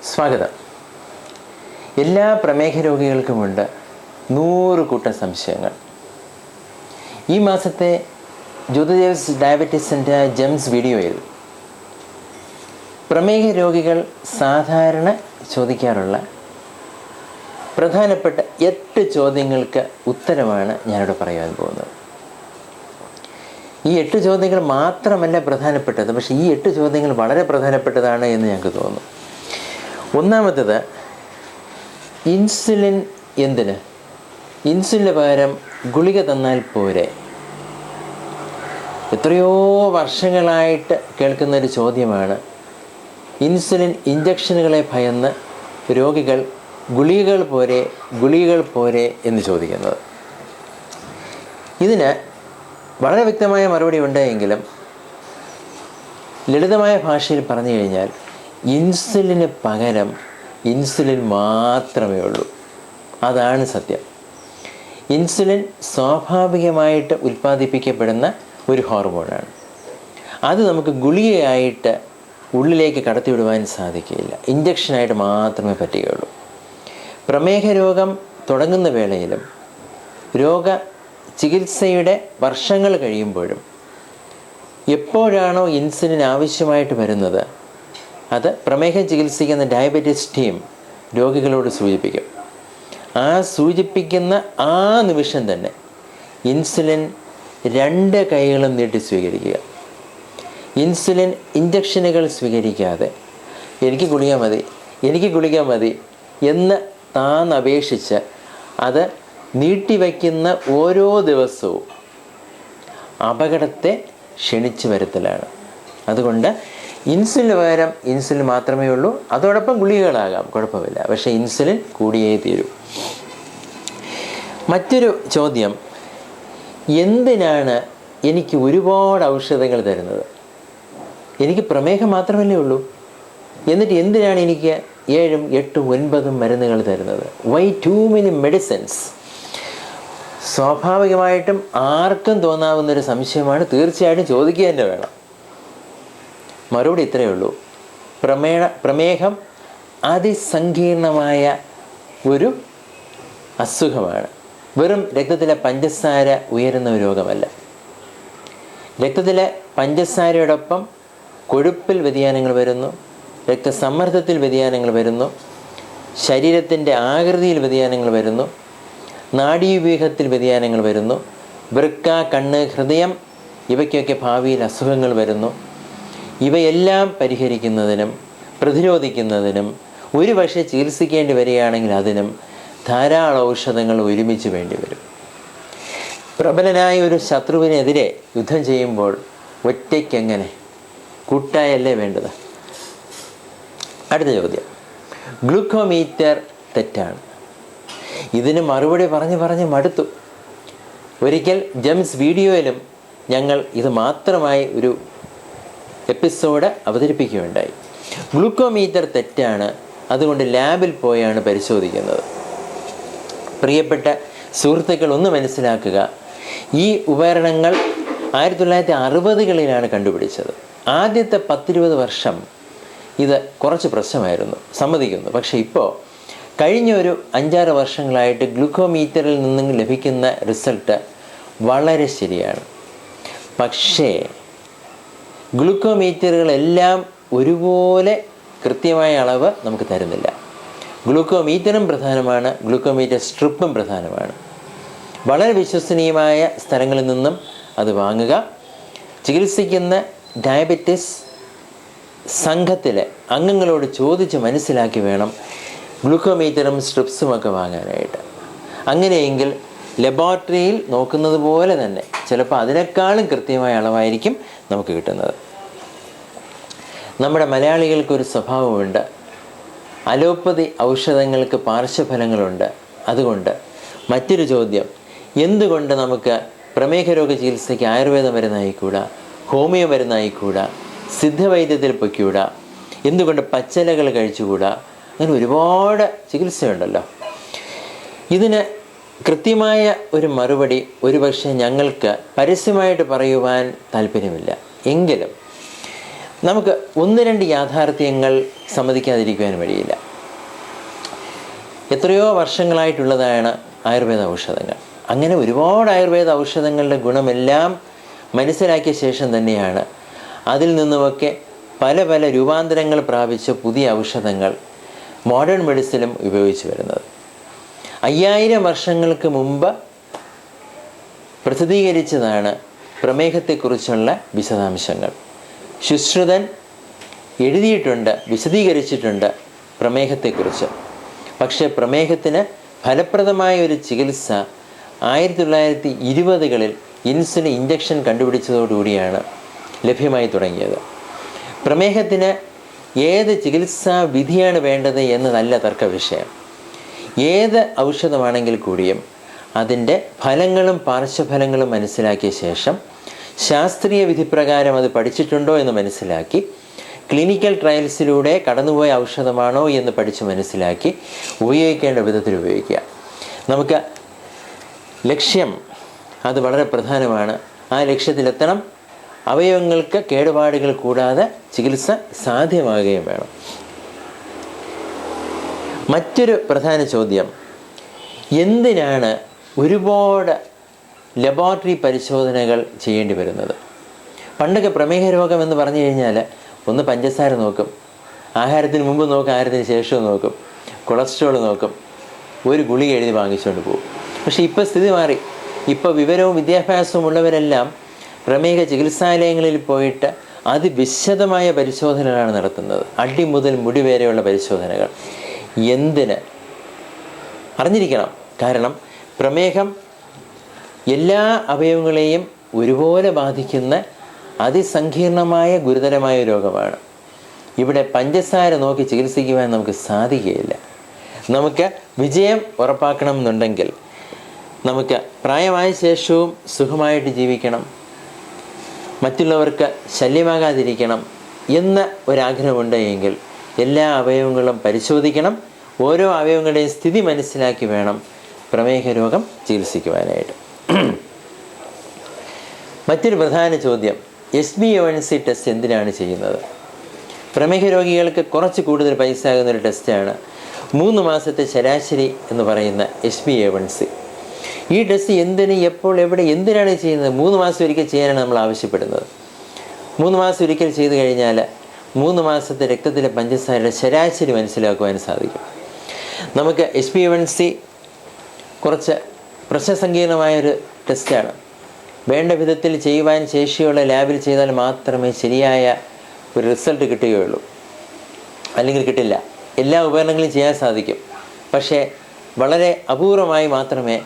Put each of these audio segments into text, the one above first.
സ്വാഗതം. എല്ലാ പ്രമേഹ രോഗികൾക്കുമുണ്ട് 100 കൂട്ടം സംശയങ്ങൾ. ഈ മാസത്തെ ജ്യോതിദേവ്സ് ഡയബറ്റിസ് ആൻഡ് ജെംസ് വീഡിയോയിൽ പ്രമേഹ രോഗികൾ സാധാരണ ചോദിക്കാറുള്ള പ്രധാനപ്പെട്ട 8 ചോദ്യങ്ങൾക്ക് ഉത്തരമാണ് ഞാനിവിടെ പറയാൻ പോകുന്നത്. ഈ 8 ചോദ്യങ്ങൾ മാത്രമല്ല പ്രധാനപ്പെട്ടത്, പക്ഷേ ഈ 8 ചോദ്യങ്ങൾ വളരെ പ്രധാനപ്പെട്ടതാണ് എന്ന് ഞങ്ങൾക്ക് തോന്നുന്നു. ഒന്നാമത്തേത്, ഇൻസുലിൻ എന്തിന്? ഇൻസുലിന് പകരം ഗുളിക തന്നാൽ പോരെ? എത്രയോ വർഷങ്ങളായിട്ട് കേൾക്കുന്നൊരു ചോദ്യമാണ്. ഇൻസുലിൻ ഇഞ്ചക്ഷനുകളെ ഭയന്ന് രോഗികൾ ഗുളികകൾ പോരെ എന്ന് ചോദിക്കുന്നത്. ഇതിന് വളരെ വ്യക്തമായ മറുപടി ഉണ്ടെങ്കിലും ലളിതമായ ഭാഷയിൽ പറഞ്ഞു കഴിഞ്ഞാൽ ഇൻസുലിന് പകരം ഇൻസുലിൻ മാത്രമേ ഉള്ളൂ. അതാണ് സത്യം. ഇൻസുലിൻ സ്വാഭാവികമായിട്ട് ഉൽപ്പാദിപ്പിക്കപ്പെടുന്ന ഒരു ഹോർമോണാണ്. അത് നമുക്ക് ഗുളികയായിട്ട് ഉള്ളിലേക്ക് കടത്തിവിടുവാൻ സാധിക്കുകയില്ല. ഇഞ്ചക്ഷനായിട്ട് മാത്രമേ പറ്റുകയുള്ളൂ. പ്രമേഹ രോഗം തുടങ്ങുന്ന വേളയിലും ചികിത്സയുടെ വർഷങ്ങൾ കഴിയുമ്പോഴും എപ്പോഴാണോ ഇൻസുലിൻ ആവശ്യമായിട്ട് വരുന്നത്, അത് പ്രമേഹം ചികിത്സിക്കുന്ന ഡയബറ്റിസ് ടീം രോഗികളോട് സൂചിപ്പിക്കും. ആ സൂചിപ്പിക്കുന്ന ആ നിമിഷം തന്നെ ഇൻസുലിൻ 2 കൈകളും നീട്ടി സ്വീകരിക്കുക. ഇൻസുലിൻ ഇഞ്ചക്ഷനുകൾ സ്വീകരിക്കാതെ എനിക്ക് ഗുളിക മതി എന്ന് താന്നപേക്ഷിച്ച് അത് നീട്ടിവയ്ക്കുന്ന ഓരോ ദിവസവും അപകടത്തെ ക്ഷണിച്ചു വരുത്തലാണ്. അതുകൊണ്ട് ഇൻസുലിന് പകരം ഇൻസുലിൻ മാത്രമേ ഉള്ളൂ. അതോടൊപ്പം ഗുളികകളാകാം, കുഴപ്പമില്ല. പക്ഷേ ഇൻസുലിൻ കൂടിയേ തീരൂ. മറ്റൊരു ചോദ്യം, എന്തിനാണ് എനിക്ക് ഒരുപാട് ഔഷധങ്ങൾ തരുന്നത്? എനിക്ക് പ്രമേഹം മാത്രമല്ലേ ഉള്ളൂ, എന്നിട്ട് എന്തിനാണ് എനിക്ക് 7, 8, 9 മരുന്നുകൾ തരുന്നത്? Why too many medicines? സ്വാഭാവികമായിട്ടും ആർക്കും തോന്നാവുന്നൊരു സംശയമാണ്. തീർച്ചയായിട്ടും ചോദിക്കുക തന്നെ വേണം. മറുപടി ഇത്രയേ ഉള്ളൂ. പ്രമേഹം അതിസങ്കീർണമായ ഒരു അസുഖമാണ്. വെറും രക്തത്തിലെ പഞ്ചസാര ഉയരുന്ന ഒരു രോഗമല്ല. രക്തത്തിലെ പഞ്ചസാരയോടൊപ്പം കൊഴുപ്പിൽ വ്യതിയാനങ്ങൾ വരുന്നു, രക്തസമ്മർദ്ദത്തിൽ വ്യതിയാനങ്ങൾ വരുന്നു, ശരീരത്തിൻ്റെ ആകൃതിയിൽ വ്യതിയാനങ്ങൾ വരുന്നു, നാഡീവ്യൂഹത്തിൽ വ്യതിയാനങ്ങൾ വരുന്നു, വൃക്ക, കണ്ണ്, ഹൃദയം ഇവയ്ക്കൊക്കെ ഭാവിയിൽ അസുഖങ്ങൾ വരുന്നു. ഇവയെല്ലാം പരിഹരിക്കുന്നതിനും പ്രതിരോധിക്കുന്നതിനും ഒരുപക്ഷെ ചികിത്സിക്കേണ്ടി വരികയാണെങ്കിൽ അതിനും ധാരാളം ഔഷധങ്ങൾ ഒരുമിച്ച് വേണ്ടി വരും. പ്രബലനായ ഒരു ശത്രുവിനെതിരെ യുദ്ധം ചെയ്യുമ്പോൾ ഒറ്റയ്ക്കെങ്ങനെ? കൂട്ടായല്ലേ വേണ്ടത്? അടുത്ത ചോദ്യം, ഗ്ലൂക്കോമീറ്റർ തെറ്റാണ്. ഇതിന് മറുപടി പറഞ്ഞ് മടുത്തു. ഒരിക്കൽ ജെംസ് വീഡിയോയിലും ഞങ്ങൾ ഇത് മാത്രമായി ഒരു എപ്പിസോഡ് അവതരിപ്പിക്കുകയുണ്ടായി. ഗ്ലൂക്കോമീറ്റർ തെറ്റാണ്, അതുകൊണ്ട് ലാബിൽ പോയാണ് പരിശോധിക്കുന്നത്. പ്രിയപ്പെട്ട സുഹൃത്തുക്കൾ, ഒന്ന് മനസ്സിലാക്കുക, ഈ ഉപകരണങ്ങൾ 1960കളിലാണ് കണ്ടുപിടിച്ചത്. ആദ്യത്തെ 10-20 വർഷം ഇത് കുറച്ച് പ്രശ്നമായിരുന്നു, സമ്മതിക്കുന്നു. പക്ഷേ ഇപ്പോൾ കഴിഞ്ഞ ഒരു 5-6 വർഷങ്ങളായിട്ട് ഗ്ലൂക്കോമീറ്ററിൽ നിന്നും ലഭിക്കുന്ന റിസൾട്ട് വളരെ ശരിയാണ്. പക്ഷേ ഗ്ലൂക്കോമീറ്ററുകളെല്ലാം ഒരുപോലെ കൃത്യമായ അളവ് നമുക്ക് തരുന്നില്ല. ഗ്ലൂക്കോമീറ്ററും പ്രധാനമാണ്, ഗ്ലൂക്കോമീറ്റർ സ്ട്രിപ്പും പ്രധാനമാണ്. വളരെ വിശ്വസനീയമായ സ്ഥലങ്ങളിൽ നിന്നും അത് വാങ്ങുക. ചികിത്സിക്കുന്ന ഡയബറ്റിസ് സംഘത്തിലെ അംഗങ്ങളോട് ചോദിച്ച് മനസ്സിലാക്കി വേണം ഗ്ലൂക്കോമീറ്ററും സ്ട്രിപ്സുമൊക്കെ വാങ്ങാനായിട്ട്. അങ്ങനെയെങ്കിൽ ലബോറട്ടറിയിൽ നോക്കുന്നത് പോലെ തന്നെ ചിലപ്പോൾ അതിനേക്കാളും കൃത്യമായ അളവായിരിക്കും നമുക്ക് കിട്ടുന്നത്. നമ്മുടെ മലയാളികൾക്കൊരു സ്വഭാവമുണ്ട്, അലോപ്പതി ഔഷധങ്ങൾക്ക് പാർശ്വഫലങ്ങളുണ്ട്. അതുകൊണ്ട് മറ്റൊരു ചോദ്യം, എന്തുകൊണ്ട് നമുക്ക് പ്രമേഹ രോഗ ചികിത്സയ്ക്ക് ആയുർവേദ മരുന്നായിക്കൂടാ, ഹോമിയോ മരുന്നായിക്കൂടാ, സിദ്ധവൈദ്യത്തിൽ പൊയ്ക്കൂടാ, എന്തുകൊണ്ട് പച്ചിലകൾ കഴിച്ചുകൂടാ? അങ്ങനെ ഒരുപാട് ചികിത്സയുണ്ടല്ലോ. ഇതിന് കൃത്യമായ ഒരു മറുപടി ഒരുപക്ഷെ ഞങ്ങൾക്ക് പരസ്യമായിട്ട് പറയുവാൻ താല്പര്യമില്ല. എങ്കിലും നമുക്ക് ഒന്ന് രണ്ട് യാഥാർത്ഥ്യങ്ങൾ സമ്മതിക്കാതിരിക്കുവാൻ വഴിയില്ല. എത്രയോ വർഷങ്ങളായിട്ടുള്ളതാണ് ആയുർവേദ ഔഷധങ്ങൾ. അങ്ങനെ ഒരുപാട് ആയുർവേദ ഔഷധങ്ങളുടെ ഗുണമെല്ലാം മനസ്സിലാക്കിയ ശേഷം തന്നെയാണ് അതിൽ നിന്നുമൊക്കെ പല പല രൂപാന്തരങ്ങൾ പ്രാപിച്ച പുതിയ ഔഷധങ്ങൾ മോഡേൺ മെഡിസിനും ഉപയോഗിച്ച് വരുന്നത്. 5000 വർഷങ്ങൾക്ക് മുമ്പ് പ്രസിദ്ധീകരിച്ചതാണ് പ്രമേഹത്തെക്കുറിച്ചുള്ള വിശദാംശങ്ങൾ. ശുശ്രുതൻ എഴുതിയിട്ടുണ്ട്, വിശദീകരിച്ചിട്ടുണ്ട് പ്രമേഹത്തെക്കുറിച്ച്. പക്ഷേ പ്രമേഹത്തിന് ഫലപ്രദമായ ഒരു ചികിത്സ 1920കളിൽ ഇൻസുലിൻ ഇഞ്ചക്ഷൻ കണ്ടുപിടിച്ചതോടുകൂടിയാണ് ലഭ്യമായി തുടങ്ങിയത്. പ്രമേഹത്തിന് ഏത് ചികിത്സാ വിധിയാണ് വേണ്ടത് എന്നതല്ല തർക്ക വിഷയം. ഏത് ഔഷധമാണെങ്കിൽ കൂടിയും അതിൻ്റെ ഫലങ്ങളും പാർശ്വഫലങ്ങളും മനസ്സിലാക്കിയ ശേഷം ശാസ്ത്രീയ വിധിപ്രകാരം അത് പഠിച്ചിട്ടുണ്ടോ എന്ന് മനസ്സിലാക്കി, ക്ലിനിക്കൽ ട്രയൽസിലൂടെ കടന്നുപോയ ഔഷധമാണോ എന്ന് പഠിച്ച് മനസ്സിലാക്കി ഉപയോഗിക്കേണ്ട വിധത്തിൽ ഉപയോഗിക്കുക. നമുക്ക് ലക്ഷ്യം അത് വളരെ പ്രധാനമാണ്. ആ ലക്ഷ്യത്തിലെത്തണം. അവയവങ്ങൾക്ക് കേടുപാടുകൾ കൂടാതെ ചികിത്സ സാധ്യമാകുകയും വേണം. മറ്റൊരു പ്രധാന ചോദ്യം, എന്തിനാണ് ഒരുപാട് ലബോറട്ടറി പരിശോധനകൾ ചെയ്യേണ്ടി വരുന്നത്? പണ്ടൊക്കെ പ്രമേഹ രോഗം എന്ന് പറഞ്ഞു കഴിഞ്ഞാൽ ഒന്ന് പഞ്ചസാര നോക്കും, ആഹാരത്തിന് മുമ്പ് നോക്കും, ആഹാരത്തിന് ശേഷവും നോക്കും, കൊളസ്ട്രോൾ നോക്കും, ഒരു ഗുളിക എഴുതി വാങ്ങിച്ചുകൊണ്ട് പോകും. പക്ഷേ ഇപ്പോൾ സ്ഥിതി മാറി. ഇപ്പോൾ വിവരവും വിദ്യാഭ്യാസവും ഉള്ളവരെല്ലാം പ്രമേഹ ചികിത്സാലയങ്ങളിൽ പോയിട്ട് അതിവിശദമായ പരിശോധനകളാണ് നടത്തുന്നത്. അടി മുതൽ മുടി വരെയുള്ള പരിശോധനകൾ. എന്തിന്? അറിഞ്ഞിരിക്കണം. കാരണം പ്രമേഹം എല്ലാ അവയവങ്ങളെയും ഒരുപോലെ ബാധിക്കുന്ന അതിസങ്കീർണമായ ഗുരുതരമായ രോഗമാണ്. ഇവിടെ പഞ്ചസാര നോക്കി ചികിത്സിക്കുവാൻ നമുക്ക് സാധിക്കുകയില്ല. നമുക്ക് വിജയം ഉറപ്പാക്കണം എന്നുണ്ടെങ്കിൽ നമുക്ക് പ്രായമായ ശേഷവും സുഖമായിട്ട് ജീവിക്കണം, മറ്റുള്ളവർക്ക് ശല്യമാകാതിരിക്കണം എന്ന ഒരാഗ്രഹമുണ്ട് എങ്കിൽ എല്ലാ അവയവങ്ങളും പരിശോധിക്കണം. ഓരോ അവയവങ്ങളുടെയും സ്ഥിതി മനസ്സിലാക്കി വേണം പ്രമേഹ രോഗം ചികിത്സിക്കുവാനായിട്ട്. മറ്റൊരു പ്രധാന ചോദ്യം, HbA1c ടെസ്റ്റ് എന്തിനാണ് ചെയ്യുന്നത്? പ്രമേഹ രോഗികൾക്ക് കുറച്ച് കൂടുതൽ പൈസ ആകുന്നൊരു ടെസ്റ്റാണ് 3 മാസത്തെ ശരാശരി എന്ന് പറയുന്ന HbA1c. ഈ ടെസ്റ്റ് എന്തിന്, എപ്പോൾ, എവിടെ, എന്തിനാണ് ചെയ്യുന്നത്? 3 മാസം ഒരിക്കൽ ചെയ്യാനാണ് നമ്മൾ ആവശ്യപ്പെടുന്നത്. 3 മാസം ഒരിക്കൽ ചെയ്തു കഴിഞ്ഞാൽ 3 മാസത്തെ രക്തത്തിലെ പഞ്ചസാരയുടെ ശരാശരി മനസ്സിലാക്കുവാൻ സാധിക്കും. നമുക്ക് HbA1c കുറച്ച് പ്രശ്നസങ്കീർണമായൊരു ടെസ്റ്റാണ്. വേണ്ട വിധത്തിൽ ചെയ്യുവാൻ ശേഷിയുള്ള ലാബിൽ ചെയ്താൽ മാത്രമേ ശരിയായ ഒരു റിസൾട്ട് കിട്ടുകയുള്ളൂ, അല്ലെങ്കിൽ കിട്ടില്ല. എല്ലാ ഉപകരണങ്ങളും ചെയ്യാൻ സാധിക്കും, പക്ഷേ വളരെ അപൂർവമായി മാത്രമേ,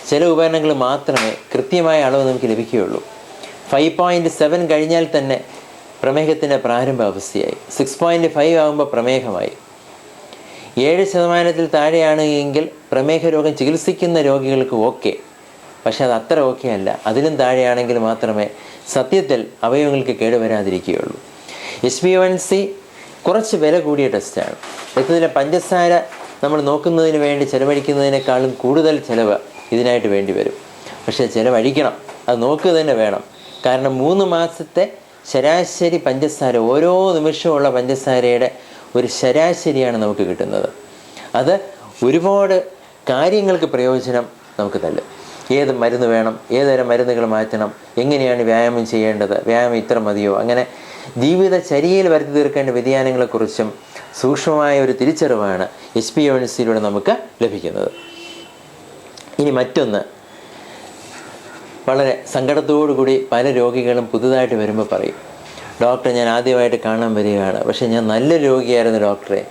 ചില ഉപകരണങ്ങൾ മാത്രമേ കൃത്യമായ അളവ് നമുക്ക് ലഭിക്കുകയുള്ളൂ. 5.7 കഴിഞ്ഞാൽ തന്നെ പ്രമേഹത്തിൻ്റെ പ്രാരംഭ അവസ്ഥയായി. 6.5 ആകുമ്പോൾ പ്രമേഹമായി. 7% താഴെയാണ് എങ്കിൽ പ്രമേഹ രോഗം ചികിത്സിക്കുന്ന രോഗികൾക്ക് ഓക്കെ, പക്ഷെ അത് അത്ര ഓക്കെ അല്ല. അതിലും താഴെയാണെങ്കിൽ മാത്രമേ സത്യത്തിൽ അവയവങ്ങൾക്ക് കേടുവരാതിരിക്കുകയുള്ളൂ. HbA1c കുറച്ച് വില കൂടിയ ടെസ്റ്റാണ്. രക്തത്തിലെ പഞ്ചസാര നമ്മൾ നോക്കുന്നതിന് വേണ്ടി ചിലവഴിക്കുന്നതിനേക്കാളും കൂടുതൽ ചിലവ് ഇതിനായിട്ട് വേണ്ടി വരും. പക്ഷേ ചിലവഴിക്കണം, അത് നോക്കുക തന്നെ വേണം. കാരണം 3 മാസത്തെ ശരാശരി പഞ്ചസാര, ഓരോ നിമിഷമുള്ള പഞ്ചസാരയുടെ ഒരു ശരാശരിയാണ് നമുക്ക് കിട്ടുന്നത്. അത് ഒരുപാട് കാര്യങ്ങൾക്ക് പ്രയോജനം നമുക്ക് തരും. ഏത് മരുന്ന് വേണം, ഏതുതരം മരുന്നുകൾ മാറ്റണം, എങ്ങനെയാണ് വ്യായാമം ചെയ്യേണ്ടത്, വ്യായാമം ഇത്ര മതിയോ, അങ്ങനെ ജീവിതചര്യയിൽ വരുത്തി തീർക്കേണ്ട വ്യതിയാനങ്ങളെക്കുറിച്ചും സൂക്ഷ്മമായ ഒരു തിരിച്ചറിവാണ് HbA1cയിലൂടെ നമുക്ക് ലഭിക്കുന്നത്. ഇനി മറ്റൊന്ന്, വളരെ സങ്കടത്തോടുകൂടി പല രോഗികളും പുതുതായിട്ട് വരുമ്പോൾ പറയും, ഡോക്ടറെ ഞാൻ ആദ്യമായിട്ട് കാണാൻ വരികയാണ്, പക്ഷേ ഞാൻ നല്ല രോഗിയായിരുന്നു ഡോക്ടറെ.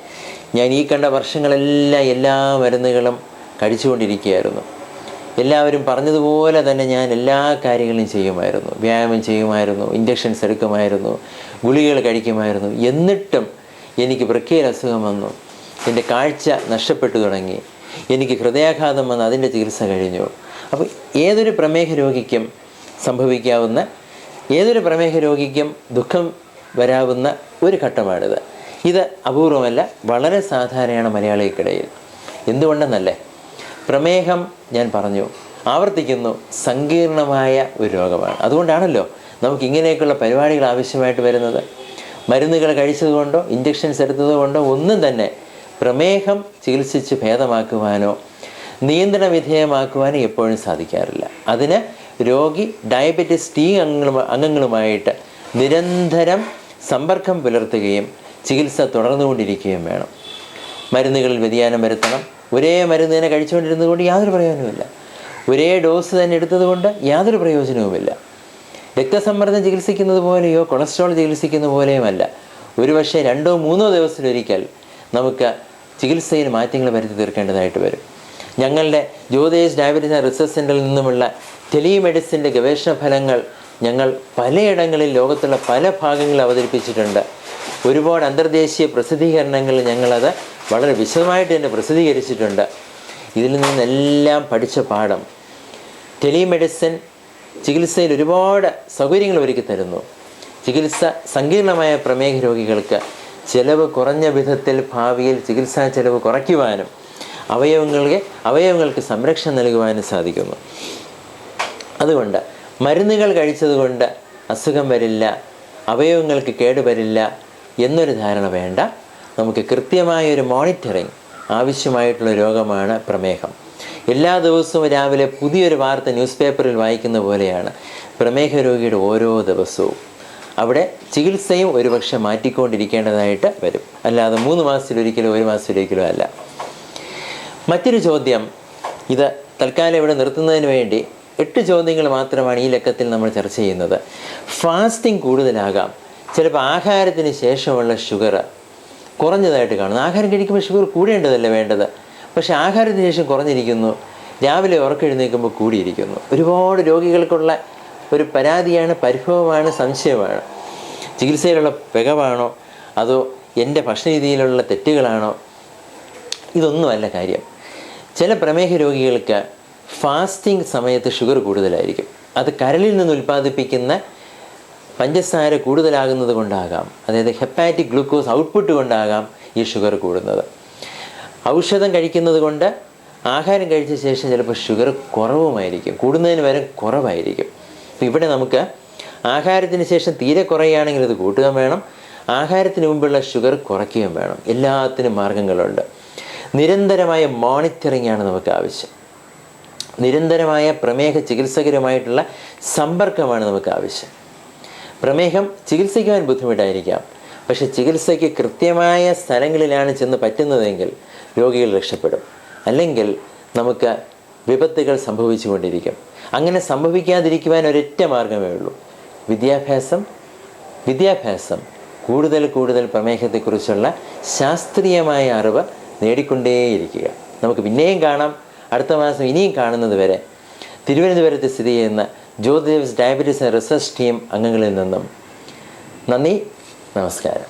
ഞാൻ ഈ കണ്ട വർഷങ്ങളെല്ലാം എല്ലാ മരുന്നുകളും കഴിച്ചുകൊണ്ടിരിക്കുകയായിരുന്നു. എല്ലാവരും പറഞ്ഞതുപോലെ തന്നെ ഞാൻ എല്ലാ കാര്യങ്ങളും ചെയ്യുമായിരുന്നു, വ്യായാമം ചെയ്യുമായിരുന്നു, ഇഞ്ചക്ഷൻസ് എടുക്കുമായിരുന്നു, ഗുളികകൾ കഴിക്കുമായിരുന്നു. എന്നിട്ടും എനിക്ക് വൃക്കയിൽ അസുഖം വന്നു, എൻ്റെ കാഴ്ച നഷ്ടപ്പെട്ടു തുടങ്ങി, എനിക്ക് ഹൃദയാഘാതം വന്ന് അതിൻ്റെ ചികിത്സ കഴിഞ്ഞു. അപ്പോൾ ഏതൊരു പ്രമേഹ രോഗിക്കും സംഭവിക്കാവുന്ന, ഏതൊരു പ്രമേഹ രോഗിക്കും ദുഃഖം വരാവുന്ന ഒരു ഘട്ടമാണിത്. ഇത് അപൂർവമല്ല, വളരെ സാധാരണയാണ് മലയാളികൾക്കിടയിൽ. എന്തുകൊണ്ടെന്നല്ലേ, പ്രമേഹം ഞാൻ പറഞ്ഞു, ആവർത്തിക്കുന്നു, സങ്കീർണമായ ഒരു രോഗമാണ്. അതുകൊണ്ടാണല്ലോ നമുക്ക് ഇങ്ങനെയൊക്കെയുള്ള പരിപാടികൾ ആവശ്യമായിട്ട് വരുന്നത്. മരുന്നുകൾ കഴിച്ചതുകൊണ്ടോ ഇഞ്ചക്ഷൻസ് എടുത്തതുകൊണ്ടോ ഒന്നും തന്നെ പ്രമേഹം ചികിത്സിച്ച് ഭേദമാക്കുവാനോ നിയന്ത്രണ വിധേയമാക്കുവാനോ എപ്പോഴും സാധിക്കാറില്ല. അതിന് രോഗി ഡയബറ്റിസ് ടി അംഗങ്ങളുമായിട്ട് നിരന്തരം സമ്പർക്കം പുലർത്തുകയും ചികിത്സ തുടർന്നുകൊണ്ടിരിക്കുകയും വേണം. മരുന്നുകളിൽ വ്യതിയാനം വരുത്തണം. ഒരേ മരുന്ന് തന്നെ കഴിച്ചുകൊണ്ടിരുന്നത് കൊണ്ട് യാതൊരു പ്രയോജനവുമില്ല. ഒരേ ഡോസ് തന്നെ എടുത്തതുകൊണ്ട് യാതൊരു പ്രയോജനവുമില്ല. രക്തസമ്മർദ്ദം ചികിത്സിക്കുന്നത് പോലെയോ കൊളസ്ട്രോൾ ചികിത്സിക്കുന്ന പോലെയുമല്ല. ഒരുപക്ഷെ 2-3 ദിവസത്തിലൊരിക്കൽ നമുക്ക് ചികിത്സയിൽ മാറ്റങ്ങൾ വരുത്തി തീർക്കേണ്ടതായിട്ട് വരും. ഞങ്ങളുടെ ജ്യോതിഷ് ഡയബറ്റീസ് ആൻഡ് റിസർച്ച് സെൻ്ററിൽ നിന്നുമുള്ള ടെലിമെഡിസിൻ്റെ ഗവേഷണ ഫലങ്ങൾ ഞങ്ങൾ പലയിടങ്ങളിൽ ലോകത്തുള്ള പല ഭാഗങ്ങളിൽ അവതരിപ്പിച്ചിട്ടുണ്ട്. ഒരുപാട് അന്തർദേശീയ പ്രസിദ്ധീകരണങ്ങളിൽ ഞങ്ങളത് വളരെ വിശദമായിട്ട് തന്നെ പ്രസിദ്ധീകരിച്ചിട്ടുണ്ട്. ഇതിൽ നിന്നെല്ലാം പഠിച്ച പാഠം, ടെലിമെഡിസിൻ ചികിത്സയിൽ ഒരുപാട് സൗകര്യങ്ങൾ ഒരുക്കി തരുന്നു. ചികിത്സ സങ്കീർണമായ പ്രമേഹ രോഗികൾക്ക് ചിലവ് കുറഞ്ഞ വിധത്തിൽ ഭാവിയിൽ ചികിത്സാ ചിലവ് കുറയ്ക്കുവാനും അവയവങ്ങൾക്ക് സംരക്ഷണം നൽകുവാനും സാധിക്കുന്നു. അതുകൊണ്ട് മരുന്നുകൾ കഴിച്ചതുകൊണ്ട് അസുഖം വരില്ല, അവയവങ്ങൾക്ക് കേടുവരില്ല എന്നൊരു ധാരണ വേണ്ട. നമുക്ക് കൃത്യമായൊരു മോണിറ്ററിങ് ആവശ്യമായിട്ടുള്ള രോഗമാണ് പ്രമേഹം. എല്ലാ ദിവസവും രാവിലെ പുതിയൊരു വാർത്ത ന്യൂസ് പേപ്പറിൽ വായിക്കുന്ന പോലെയാണ് പ്രമേഹ രോഗിയുടെ ഓരോ ദിവസവും. അവിടെ ചികിത്സയും ഒരുപക്ഷെ മാറ്റിക്കൊണ്ടിരിക്കേണ്ടതായിട്ട് വരും. അല്ലാതെ 3 മാസത്തിലൊരിക്കലോ 1 മാസത്തിലൊരിക്കലോ അല്ല. മറ്റൊരു ചോദ്യം, ഇത് തൽക്കാലം ഇവിടെ നിർത്തുന്നതിന് വേണ്ടി 8 ചോദ്യങ്ങൾ മാത്രമാണ് ഈ ലക്കത്തിൽ നമ്മൾ ചർച്ച ചെയ്യുന്നത്. ഫാസ്റ്റിംഗ് കൂടുതലാകാം. ചിലപ്പോൾ ആഹാരത്തിന് ശേഷമുള്ള ഷുഗർ കുറഞ്ഞതായിട്ട് കാണുന്നു. ആഹാരം കഴിക്കുമ്പോൾ ഷുഗർ കൂടേണ്ടതല്ല വേണ്ടത്, പക്ഷേ ആഹാരത്തിന് ശേഷം കുറഞ്ഞിരിക്കുന്നു. രാവിലെ ഉറക്കെഴുന്നേൽക്കുമ്പോൾ കൂടിയിരിക്കുന്നു. ഒരുപാട് രോഗികൾക്കുള്ള ഒരു പരാതിയാണ്, പരിഭവമാണ്, സംശയമാണ്. ചികിത്സയിലുള്ള പിഴവാണോ അതോ എൻ്റെ ഭക്ഷണ രീതിയിലുള്ള തെറ്റുകളാണോ? ഇതൊന്നുമല്ല കാര്യം. ചില പ്രമേഹ രോഗികൾക്ക് ഫാസ്റ്റിംഗ് സമയത്ത് ഷുഗർ കൂടുതലായിരിക്കും. അത് കരളിൽ നിന്ന് ഉൽപ്പാദിപ്പിക്കുന്ന പഞ്ചസാര കൂടുതലാകുന്നത് കൊണ്ടാകാം, അതായത് ഹെപ്പാറ്റിക് ഗ്ലൂക്കോസ് ഔട്ട്പുട്ട് കൊണ്ടാകാം ഈ ഷുഗർ കൂടുന്നത്. ഔഷധം കഴിക്കുന്നത് കൊണ്ട് ആഹാരം കഴിച്ച ശേഷം ചിലപ്പോൾ ഷുഗർ കുറവുമായിരിക്കും, കൂടുന്നതിന് വരെ കുറവായിരിക്കും. അപ്പോൾ ഇവിടെ നമുക്ക് ആഹാരത്തിന് ശേഷം തീരെ കുറയുകയാണെങ്കിൽ ഇത് കൂട്ടുകയും വേണം, ആഹാരത്തിന് മുമ്പുള്ള ഷുഗർ കുറയ്ക്കുകയും വേണം. എല്ലാത്തിനും മാർഗങ്ങളുണ്ട്. നിരന്തരമായ മോണിറ്ററിംഗ് ആണ് നമുക്ക് ആവശ്യം. നിരന്തരമായ പ്രമേഹ ചികിത്സകരുമായിട്ടുള്ള സമ്പർക്കമാണ് നമുക്ക് ആവശ്യം. പ്രമേഹം ചികിത്സിക്കുവാൻ ബുദ്ധിമുട്ടായിരിക്കാം, പക്ഷെ ചികിത്സയ്ക്ക് കൃത്യമായ സ്ഥലങ്ങളിലാണ് ചെന്ന് പറ്റുന്നതെങ്കിൽ രോഗികൾ രക്ഷപ്പെടും. അല്ലെങ്കിൽ നമുക്ക് വിപത്തുകൾ സംഭവിച്ചുകൊണ്ടിരിക്കും. അങ്ങനെ സംഭവിക്കാതിരിക്കുവാൻ ഒരൊറ്റ മാർഗമേ ഉള്ളൂ, വിദ്യാഭ്യാസം. കൂടുതൽ പ്രമേഹത്തെക്കുറിച്ചുള്ള ശാസ്ത്രീയമായ അറിവ് നേടിക്കൊണ്ടേയിരിക്കുക. നമുക്ക് പിന്നെയും കാണാം. അടുത്ത മാസം ഇനിയും കാണുന്നത് വരെ തിരുവനന്തപുരത്ത് സ്ഥിതി ചെയ്യുന്ന Jyothish diabetes and research team അംഗങ്ങളിൽ നിന്നും നന്ദി, നമസ്കാരം.